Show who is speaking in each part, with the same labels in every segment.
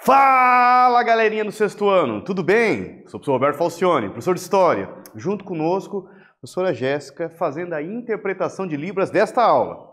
Speaker 1: Fala, galerinha do sexto ano, tudo bem? Sou o professor Roberto Falcione, professor de História. Junto conosco, a professora Jéssica, fazendo a interpretação de Libras desta aula.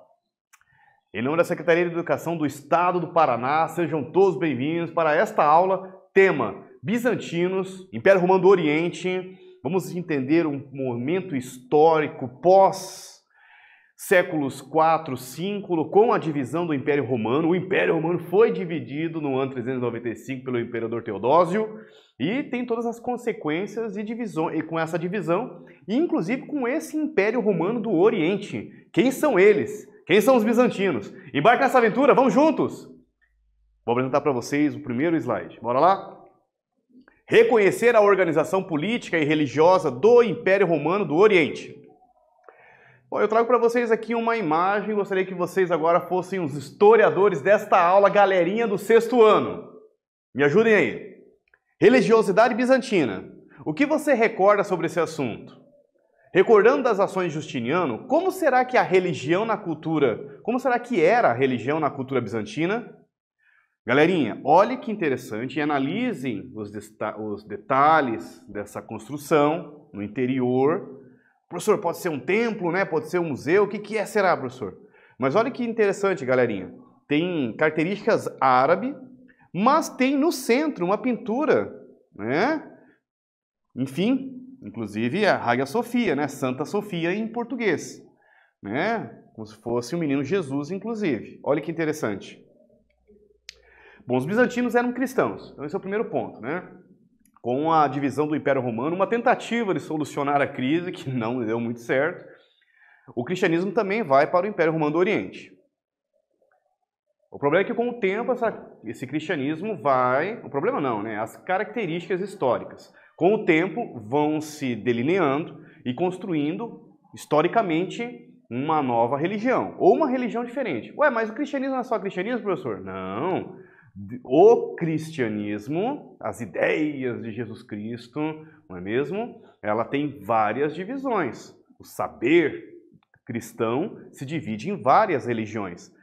Speaker 1: Em nome da Secretaria de Educação do Estado do Paraná, sejam todos bem-vindos para esta aula, tema Bizantinos, Império Romano do Oriente. Vamos entender um momento histórico pós-séculos 4, 5, com a divisão do Império Romano. O Império Romano foi dividido no ano 395 pelo Imperador Teodósio e tem todas as consequências de divisão, e com essa divisão, e inclusive com esse Império Romano do Oriente. Quem são eles? Quem são os bizantinos? Embarque nessa aventura, vamos juntos! Vou apresentar para vocês o primeiro slide. Bora lá? Reconhecer a organização política e religiosa do Império Romano do Oriente. Bom, eu trago para vocês aqui uma imagem, gostaria que vocês agora fossem os historiadores desta aula, galerinha do sexto ano. Me ajudem aí. Religiosidade bizantina. O que você recorda sobre esse assunto? Recordando das ações de Justiniano, como será que a religião na cultura, como será que era a religião na cultura bizantina? Galerinha, olhe que interessante e analisem os detalhes dessa construção no interior. Professor, pode ser um templo, né? Pode ser um museu, o que será, professor? Mas olha que interessante, galerinha. Tem características árabes, mas tem no centro uma pintura, né? Enfim, inclusive a Hagia Sophia, né? Santa Sofia em português, né? Como se fosse o menino Jesus, inclusive. Olha que interessante. Bom, os bizantinos eram cristãos, então esse é o primeiro ponto, né? Com a divisão do Império Romano, uma tentativa de solucionar a crise, que não deu muito certo, o cristianismo também vai para o Império Romano do Oriente. O problema é que com o tempo esse cristianismo vai... O problema não, né? As características históricas. Com o tempo vão se delineando e construindo, historicamente, uma nova religião. Ou uma religião diferente. Ué, mas o cristianismo não é só cristianismo, professor? Não. O cristianismo, as ideias de Jesus Cristo, não é mesmo? Ela tem várias divisões. O saber cristão se divide em várias religiões.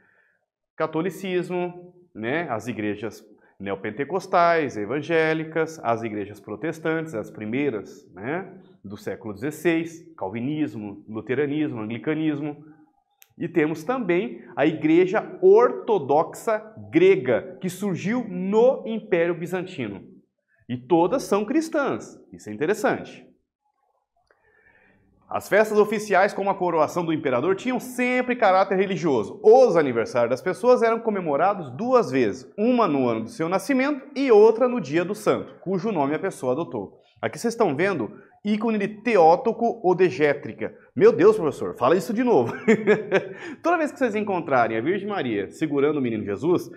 Speaker 1: Catolicismo, né? As igrejas neopentecostais, evangélicas, as igrejas protestantes, as primeiras, né? Do século XVI, calvinismo, luteranismo, anglicanismo. E temos também a Igreja Ortodoxa Grega, que surgiu no Império Bizantino. E todas são cristãs. Isso é interessante. As festas oficiais, como a coroação do imperador, tinham sempre caráter religioso. Os aniversários das pessoas eram comemorados duas vezes. Uma no ano do seu nascimento e outra no dia do santo, cujo nome a pessoa adotou. Aqui vocês estão vendo ícone de Teótoco ou de Gétrica. Meu Deus, professor, fala isso de novo. Toda vez que vocês encontrarem a Virgem Maria segurando o menino Jesus,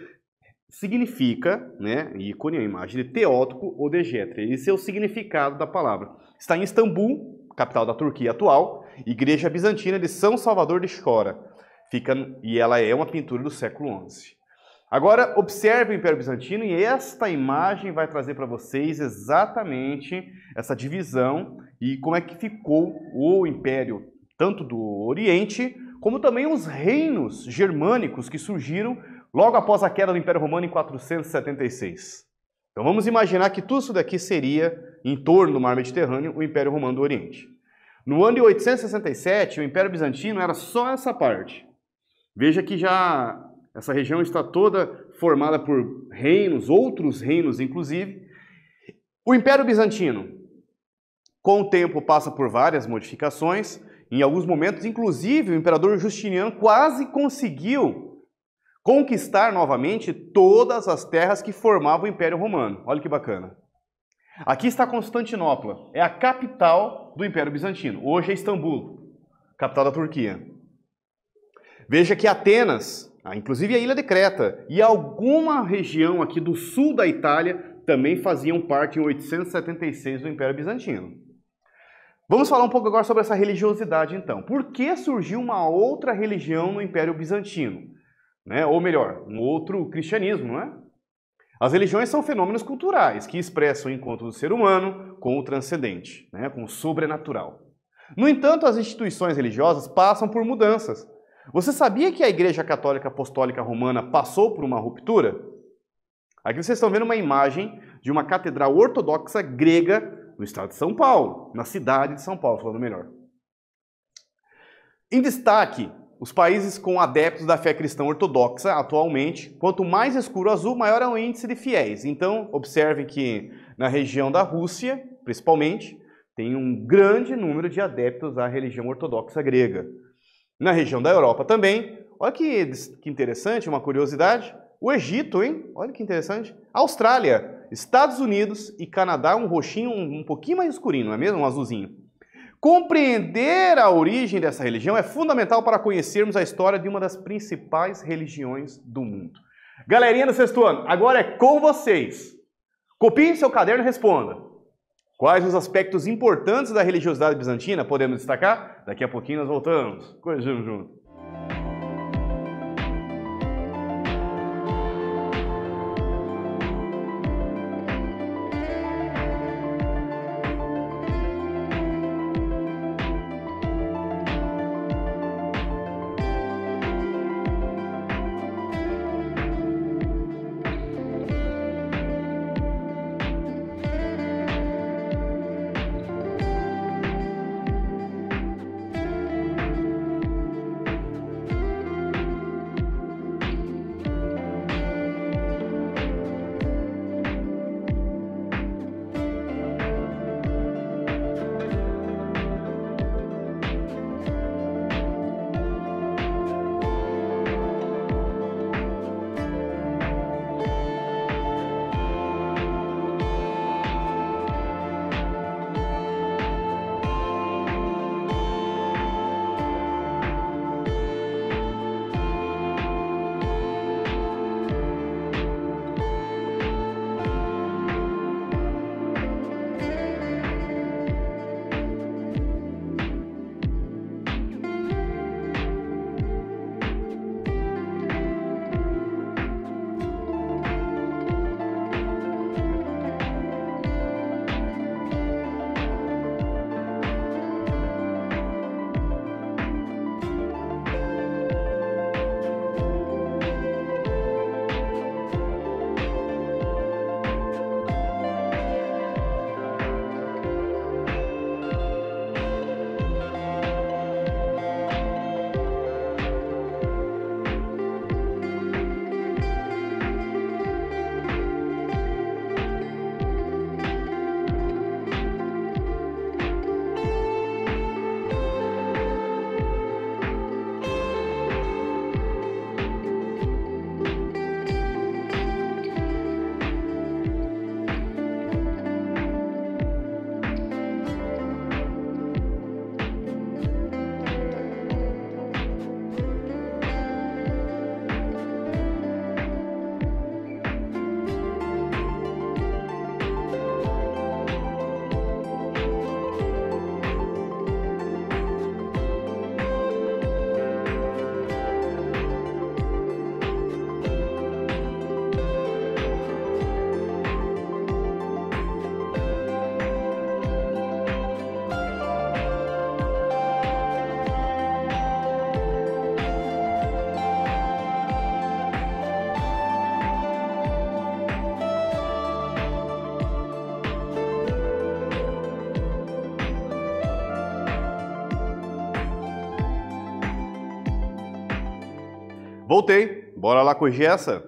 Speaker 1: significa, né, ícone, a imagem de Teótoco ou de Gétrica. Esse é o significado da palavra. Está em Istambul, capital da Turquia atual, Igreja Bizantina de São Salvador de Chora. E ela é uma pintura do século XI. Agora, observe o Império Bizantino e esta imagem vai trazer para vocês exatamente essa divisão e como é que ficou o Império, tanto do Oriente, como também os reinos germânicos que surgiram logo após a queda do Império Romano em 476. Então vamos imaginar que tudo isso daqui seria, em torno do Mar Mediterrâneo, o Império Romano do Oriente. No ano de 867, o Império Bizantino era só essa parte. Veja que já... essa região está toda formada por reinos, outros reinos inclusive. O Império Bizantino, com o tempo, passa por várias modificações. Em alguns momentos, inclusive, o imperador Justiniano quase conseguiu conquistar novamente todas as terras que formavam o Império Romano. Olha que bacana. Aqui está Constantinopla, é a capital do Império Bizantino. Hoje é Istambul, capital da Turquia. Veja que Atenas... inclusive a ilha de Creta e alguma região aqui do sul da Itália também faziam parte em 876 do Império Bizantino. Vamos falar um pouco agora sobre essa religiosidade então. Por que surgiu uma outra religião no Império Bizantino? Né? Ou melhor, um outro cristianismo, não é? As religiões são fenômenos culturais que expressam o encontro do ser humano com o transcendente, né? Com o sobrenatural. No entanto, as instituições religiosas passam por mudanças. Você sabia que a Igreja Católica Apostólica Romana passou por uma ruptura? Aqui vocês estão vendo uma imagem de uma catedral ortodoxa grega no estado de São Paulo, na cidade de São Paulo, falando melhor. Em destaque, os países com adeptos da fé cristã ortodoxa atualmente, quanto mais escuro o azul, maior é o índice de fiéis. Então, observem que na região da Rússia, principalmente, tem um grande número de adeptos à religião ortodoxa grega. Na região da Europa também, olha que interessante, uma curiosidade, o Egito, hein? Olha que interessante. Austrália, Estados Unidos e Canadá, um roxinho um pouquinho mais escurinho, não é mesmo? Um azulzinho. Compreender a origem dessa religião é fundamental para conhecermos a história de uma das principais religiões do mundo. Galerinha do sexto ano, agora é com vocês. Copiem seu caderno e responda. Quais os aspectos importantes da religiosidade bizantina podemos destacar? Daqui a pouquinho nós voltamos. Corrigimos junto. Voltei, bora lá corrigir essa.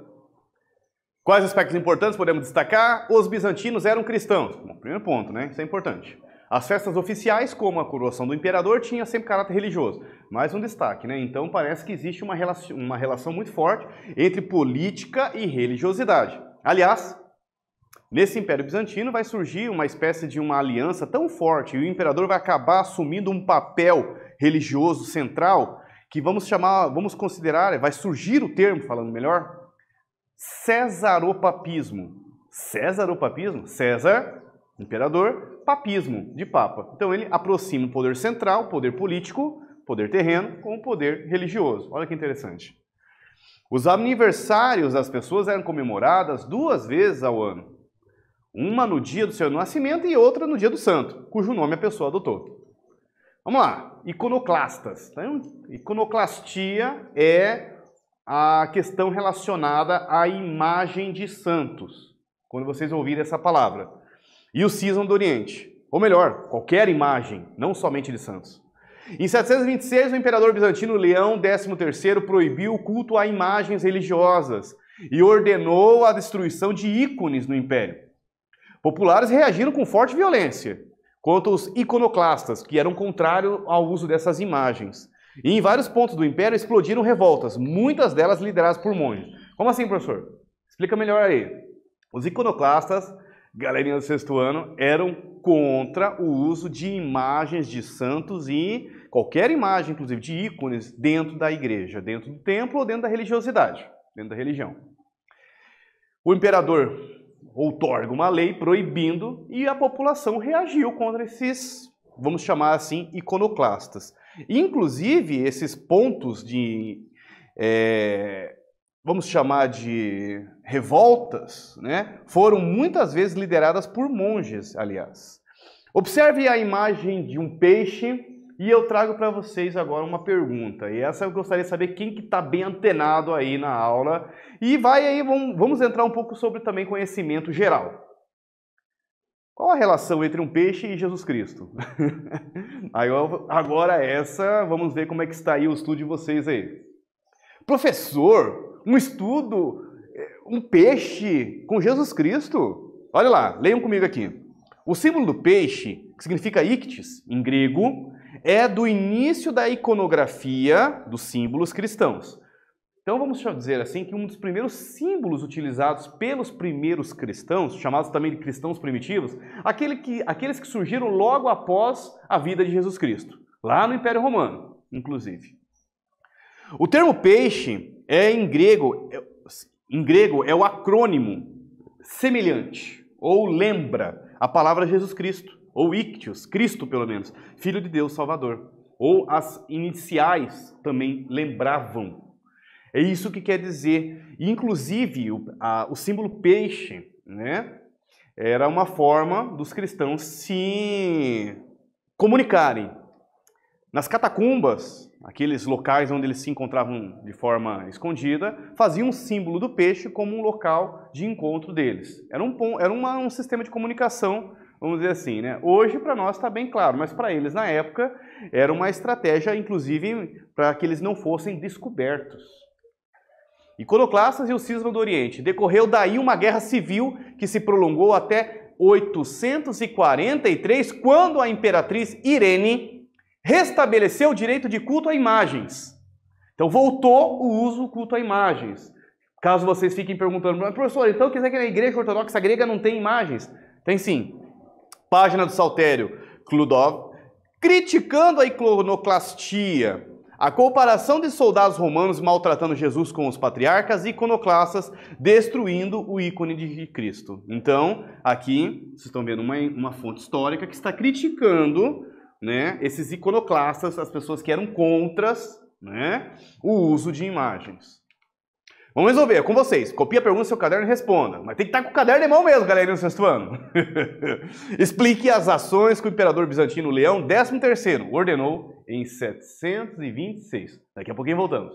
Speaker 1: Quais aspectos importantes podemos destacar? Os bizantinos eram cristãos. Bom, primeiro ponto, né? Isso é importante. As festas oficiais, como a coroação do imperador, tinham sempre caráter religioso. Mais um destaque, né? Então parece que existe uma relação muito forte entre política e religiosidade. Aliás, nesse Império Bizantino vai surgir uma espécie de uma aliança tão forte e o imperador vai acabar assumindo um papel religioso central que vamos considerar, vai surgir o termo, falando melhor, cesaropapismo. Cesaropapismo? César, imperador, papismo, de papa. Então ele aproxima o poder central, poder político, poder terreno, com o poder religioso. Olha que interessante. Os aniversários das pessoas eram comemoradas 2 vezes ao ano. Uma no dia do seu nascimento e outra no dia do santo, cujo nome a pessoa adotou. Vamos lá, iconoclastas. Então, iconoclastia é a questão relacionada à imagem de santos, quando vocês ouvirem essa palavra, e o cisma do Oriente, ou melhor, qualquer imagem, não somente de santos. Em 726, o imperador bizantino Leão XIII proibiu o culto a imagens religiosas e ordenou a destruição de ícones no império. Populares reagiram com forte violência contra os iconoclastas, que eram contrários ao uso dessas imagens. E em vários pontos do império explodiram revoltas, muitas delas lideradas por monges. Como assim, professor? Explica melhor aí. Os iconoclastas, galerinha do sexto ano, eram contra o uso de imagens de santos e qualquer imagem, inclusive de ícones, dentro da igreja, dentro do templo ou dentro da religiosidade, dentro da religião. O imperador outorga uma lei proibindo e a população reagiu contra esses, vamos chamar assim, iconoclastas. Inclusive, esses pontos de, vamos chamar de revoltas, né, foram muitas vezes lideradas por monges, aliás. Observe a imagem de um peixe e eu trago para vocês agora uma pergunta. E essa eu gostaria de saber quem que está bem antenado aí na aula. E vai aí, vamos entrar um pouco sobre também conhecimento geral. Qual a relação entre um peixe e Jesus Cristo? Agora essa, vamos ver como é que está aí o estudo de vocês aí. Professor, um estudo, um peixe com Jesus Cristo? Olha lá, leiam comigo aqui. O símbolo do peixe, que significa íctis, em grego, é do início da iconografia dos símbolos cristãos. Então vamos dizer assim que um dos primeiros símbolos utilizados pelos primeiros cristãos, chamados também de cristãos primitivos, aqueles que surgiram logo após a vida de Jesus Cristo, lá no Império Romano, inclusive. O termo peixe em grego é o acrônimo semelhante, ou lembra a palavra Jesus Cristo, ou ictios, Cristo pelo menos, Filho de Deus Salvador. Ou as iniciais também lembravam. É isso que quer dizer. Inclusive, o símbolo peixe, né, era uma forma dos cristãos se comunicarem. Nas catacumbas, aqueles locais onde eles se encontravam de forma escondida, faziam um símbolo do peixe como um local de encontro deles. Era um sistema de comunicação, vamos dizer assim, né? Hoje, para nós, está bem claro, mas para eles, na época, era uma estratégia, inclusive, para que eles não fossem descobertos. Iconoclastas e o cisma do Oriente. Decorreu daí uma guerra civil que se prolongou até 843, quando a imperatriz Irene restabeleceu o direito de culto a imagens. Então, voltou o uso do culto a imagens. Caso vocês fiquem perguntando, professor, então quer dizer que na igreja ortodoxa grega não tem imagens? Tem sim. Página do Saltério Kludov, criticando a iconoclastia, a comparação de soldados romanos maltratando Jesus com os patriarcas e iconoclastas, destruindo o ícone de Cristo. Então, aqui, vocês estão vendo uma fonte histórica que está criticando, né, esses iconoclastas, as pessoas que eram contra, né, o uso de imagens. Vamos resolver, é com vocês. Copie a pergunta no seu caderno e responda. Mas tem que estar com o caderno em mão mesmo, galera, no sexto ano. Explique as ações que o imperador bizantino Leão XIII ordenou em 726. Daqui a pouquinho voltamos.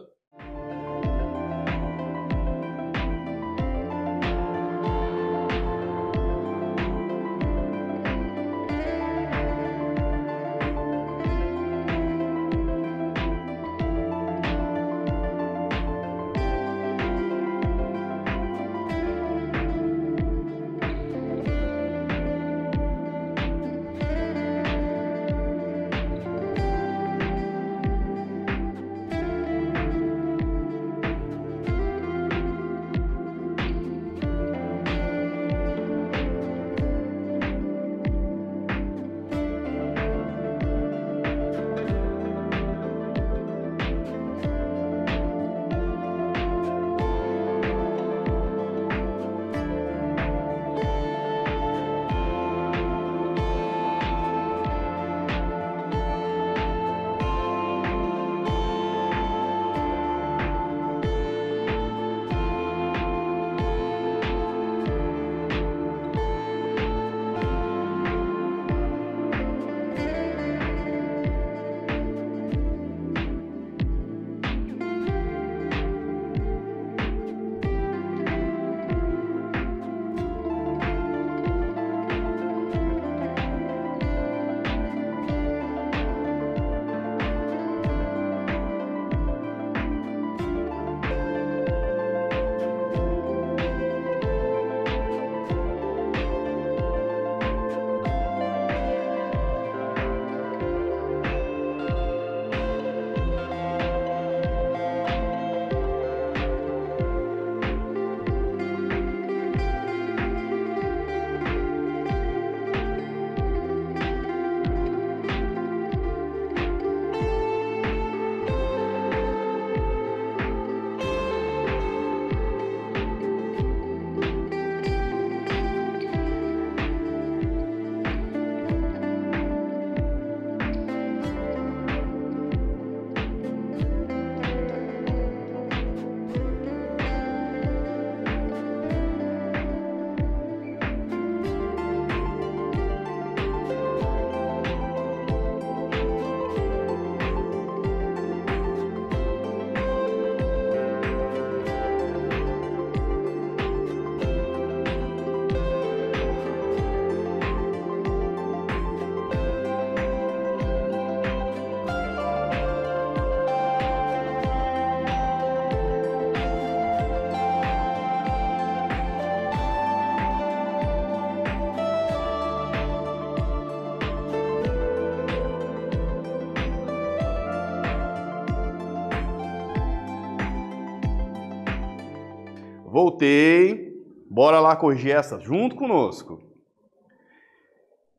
Speaker 1: voltei. Bora lá corrigir essa junto conosco.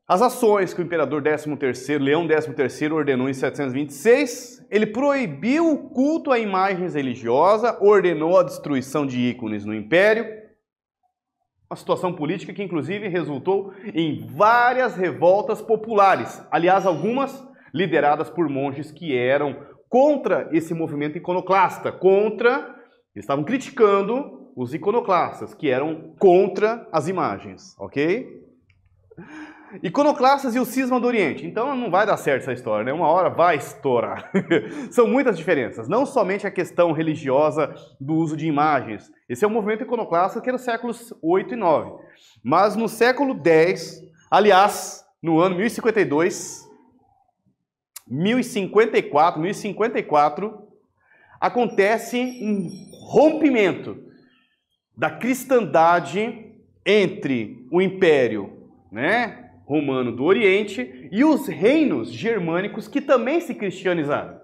Speaker 1: As ações que o imperador Leão XIII ordenou em 726, ele proibiu o culto a imagens religiosas, ordenou a destruição de ícones no império, uma situação política que inclusive resultou em várias revoltas populares, aliás, algumas lideradas por monges que eram contra esse movimento iconoclasta, eles estavam criticando os iconoclastas, que eram contra as imagens, ok? Iconoclastas e o cisma do Oriente. Então não vai dar certo essa história, né? Uma hora vai estourar. São muitas diferenças. Não somente a questão religiosa do uso de imagens. Esse é um movimento iconoclasta que era nos séculos 8 e 9. Mas no século 10, aliás, no ano 1054, acontece um rompimento da cristandade entre o Império, né, romano do Oriente e os reinos germânicos que também se cristianizaram.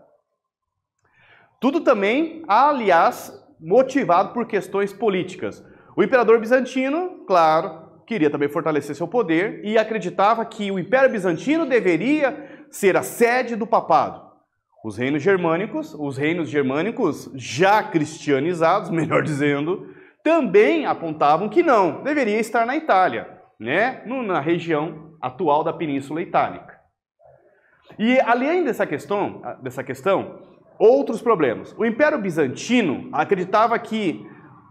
Speaker 1: Tudo também, aliás, motivado por questões políticas. O imperador bizantino, claro, queria também fortalecer seu poder e acreditava que o Império Bizantino deveria ser a sede do papado. Os reinos germânicos já cristianizados, melhor dizendo, também apontavam que não, deveria estar na Itália, né, na região atual da Península Itálica. E além dessa questão, outros problemas. O Império Bizantino acreditava que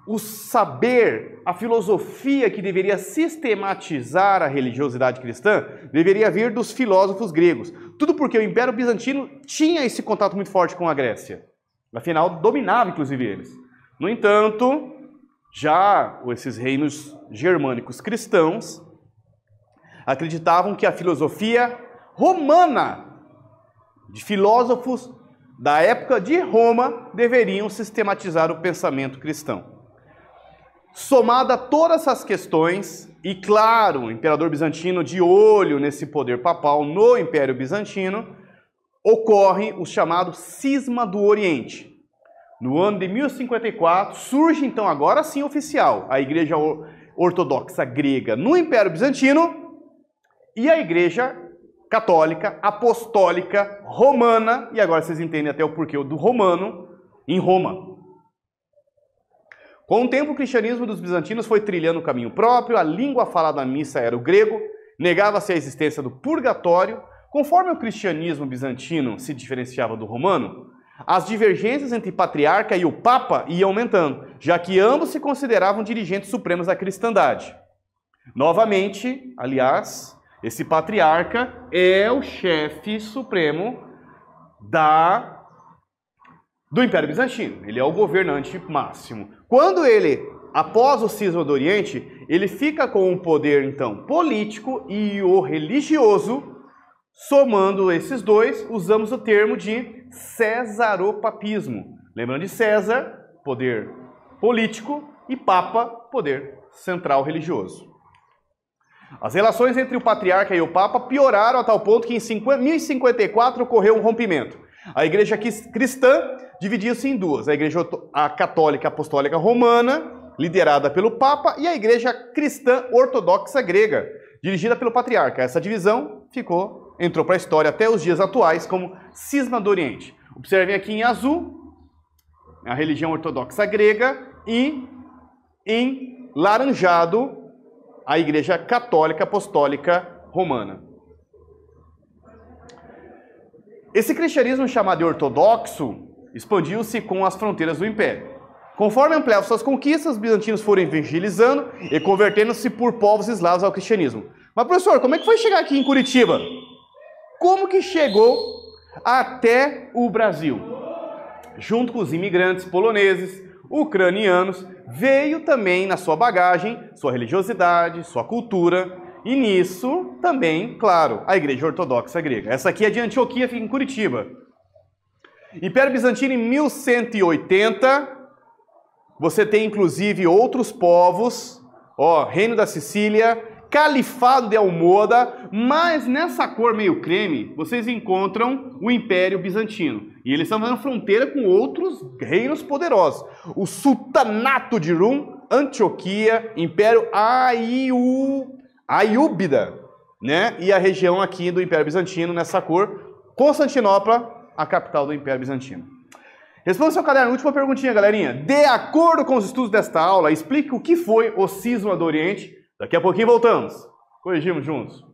Speaker 1: o saber, a filosofia que deveria sistematizar a religiosidade cristã deveria vir dos filósofos gregos. Tudo porque o Império Bizantino tinha esse contato muito forte com a Grécia. Afinal, dominava inclusive eles. No entanto, já esses reinos germânicos cristãos acreditavam que a filosofia romana, de filósofos da época de Roma, deveriam sistematizar o pensamento cristão. Somada a todas essas questões, e claro, o imperador bizantino de olho nesse poder papal no Império Bizantino, ocorre o chamado Cisma do Oriente. No ano de 1054, surge então agora sim oficial a Igreja Ortodoxa Grega no Império Bizantino e a Igreja Católica Apostólica Romana, e agora vocês entendem até o porquê do romano, em Roma. Com o tempo, o cristianismo dos bizantinos foi trilhando o caminho próprio, a língua falada na missa era o grego, negava-se a existência do purgatório. Conforme o cristianismo bizantino se diferenciava do romano, as divergências entre patriarca e o papa iam aumentando, já que ambos se consideravam dirigentes supremos da cristandade. Novamente, aliás, esse patriarca é o chefe supremo do Império Bizantino. Ele é o governante máximo. Quando ele, após o cisma do Oriente, ele fica com o poder, então, político e o religioso. Somando esses dois, usamos o termo de cesaropapismo. Lembrando de César, poder político, e Papa, poder central religioso. As relações entre o patriarca e o Papa pioraram a tal ponto que em 1054 ocorreu um rompimento. A igreja cristã dividia-se em duas: a igreja católica apostólica romana, liderada pelo Papa, e a igreja cristã ortodoxa grega, dirigida pelo patriarca. Essa divisão entrou para a história até os dias atuais como Cisma do Oriente. Observem aqui em azul a religião ortodoxa grega e em laranjado a Igreja Católica Apostólica Romana. Esse cristianismo chamado de ortodoxo expandiu-se com as fronteiras do Império. Conforme ampliavam suas conquistas, os bizantinos foram evangelizando e convertendo-se por povos eslavos ao cristianismo. Mas, professor, como é que foi chegar aqui em Curitiba? Como que chegou até o Brasil? Junto com os imigrantes poloneses, ucranianos, veio também na sua bagagem sua religiosidade, sua cultura, e nisso também, claro, a Igreja Ortodoxa Grega. Essa aqui é de Antioquia, fica em Curitiba. Império Bizantino em 1180, você tem inclusive outros povos, Reino da Sicília, Califado de Almohada, mas nessa cor meio creme, vocês encontram o Império Bizantino. E eles estão fazendo fronteira com outros reinos poderosos. O Sultanato de Rum, Antioquia, Império Aiúbida, né? E a região aqui do Império Bizantino, nessa cor, Constantinopla, a capital do Império Bizantino. Responda seu caderno, última perguntinha, galerinha. De acordo com os estudos desta aula, explique o que foi o cisma do Oriente. Daqui a pouquinho voltamos. Corrigimos juntos.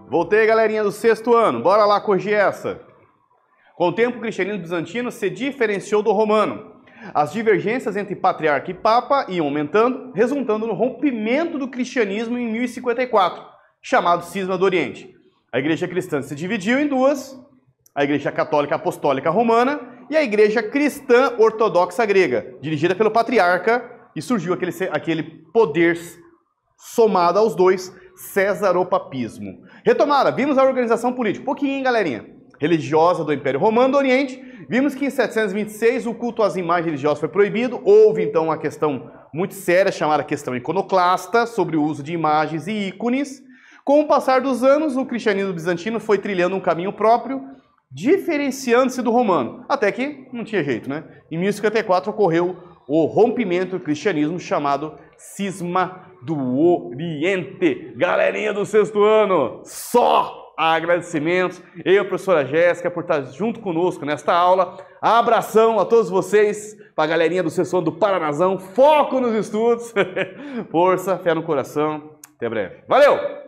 Speaker 1: Voltei, galerinha do sexto ano. Bora lá corrigir essa. Com o tempo, o cristianismo bizantino se diferenciou do romano. As divergências entre patriarca e papa iam aumentando, resultando no rompimento do cristianismo em 1054, chamado Cisma do Oriente. A igreja cristã se dividiu em duas, a igreja católica apostólica romana e a igreja cristã ortodoxa grega, dirigida pelo patriarca, e surgiu aquele poder somado aos dois, cesaropapismo. Retomada, vimos a organização política, pouquinho, hein, galerinha? Religiosa do Império Romano do Oriente. Vimos que em 726 o culto às imagens religiosas foi proibido. Houve então uma questão muito séria chamada questão iconoclasta sobre o uso de imagens e ícones. Com o passar dos anos, o cristianismo bizantino foi trilhando um caminho próprio, diferenciando-se do romano. Até que não tinha jeito, né? Em 1054 ocorreu o rompimento do cristianismo chamado Cisma do Oriente. Galerinha do sexto ano, só agradecimentos. Eu e a professora Jéssica por estar junto conosco nesta aula. Abração a todos vocês, para a galerinha do sexto ano do Paranazão. Foco nos estudos. Força, fé no coração. Até breve. Valeu!